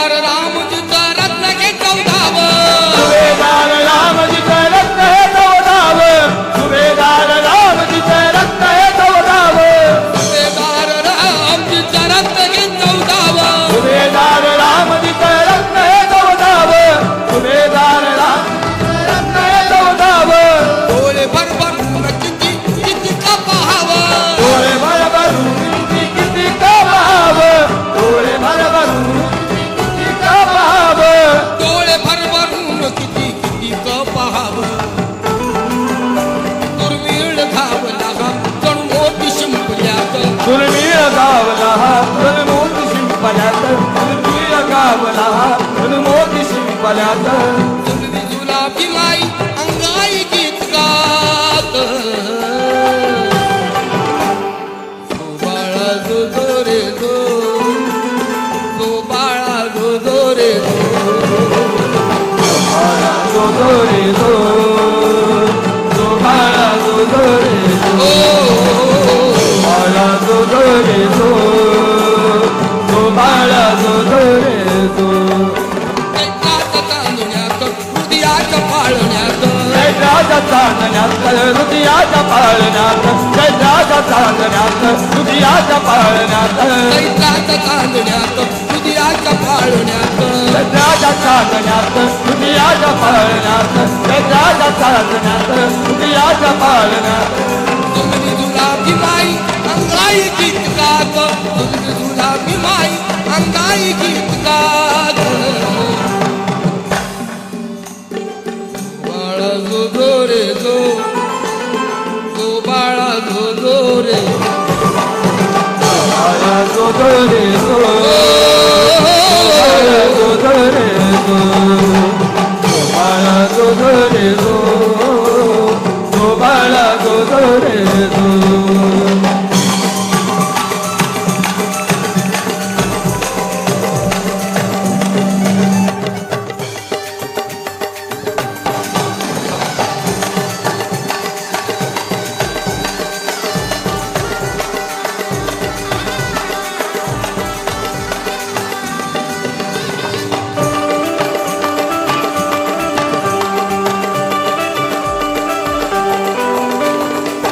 सुभेदार रामजीचं रत्न हे 14व सुभेदार रामजीचं रत्न हे 14व सुभेदार रामजीचं रत्न हे 14व सुभेदार रामजीचं रत्न हे 14व सुभेदार रामजीचं रत्न हे 14व सुभेदार रामजीचं रत्न हे 14व डोळे भरभरून किती किती का पाहावं डोळे भरभरून किती का पाहावं डोळे भरभरून किती का पाहावं डोळे भरभरून किती किती का पाहावं दुर्मिळ धावला हा जणू मोठी शिंपल्यात दुर्मिळ गावला हा मोठी शिंपल्यात दुर्मिळ गावला हा मोठी शिंपल्यात जुलबी जुलाबी माई अंगाई गीत गात बाळा जो जो रे जो बाळा जो जो रे बाळा जो जो रे जो बाळा जो जो रे जो बाळा जो जो रे जो बाळा जो जो रे जो हृदयाच्या पाळण्यात राजा चांदण्यात हृदयाच्या पाळण्यात राजा चांदण्यात हृदयाच्या पाळण्यात चैत्राच्या चांदण्यात हृदयाच्या पाळण्यात राजा चांदण्यात हृदयाच्या पाळण्यात राजा चांदण्यात हृदयाच्या पाळण्यात जुलबी जुलाबी माई अंगाई गीत गात जुलबी जुलाबी माई अंगाई गीत गात बाळा जो जो रे जो बाळा जो जो रे बाळा जो जो रे जो बाळा जो जो रे जो बाळा जो जो रे जो बाळा जो जो रे जो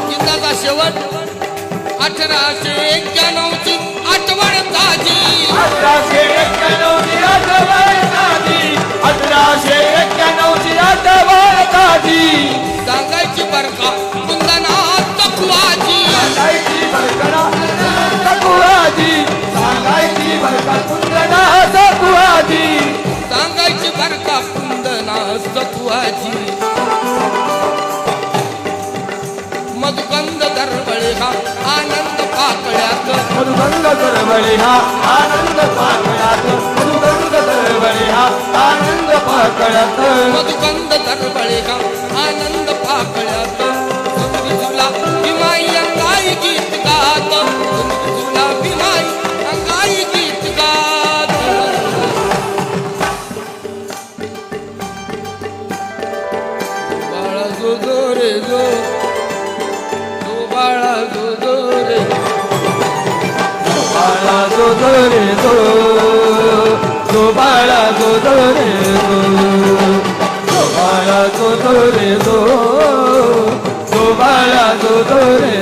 गीताचा शेवट 1891ची आठवण ताजी 1891ची आठवण ताजी 1891ची आठवण ताजी सांगायची बरका कुंदना तकुवाजी सांगायची बरकरा तकुवाजी सांगायची बरका कुंदना तकुवाजी सांगायची बरका कुंदना तकुवाजी मधुकंद दरवळे हा आनंद पाकळ्यात मधुगंध दरवळे हा आनंद पाकळ्यात मधुगंध दरवळे हा आनंद पाकळ्यात मधुकंद दरवळे हा आनंद पाकळ्यात जुलबी जुलाबी माई अंगाई गीत गात जुलबी जुलाबी माई अंगाई गीत गात बाळा जो जो रे जो बाळा जो जो रे बाळा जो जो रे जो बाळा जो जो रे जो बाळा जो जो रे जो बाळा जो जो रे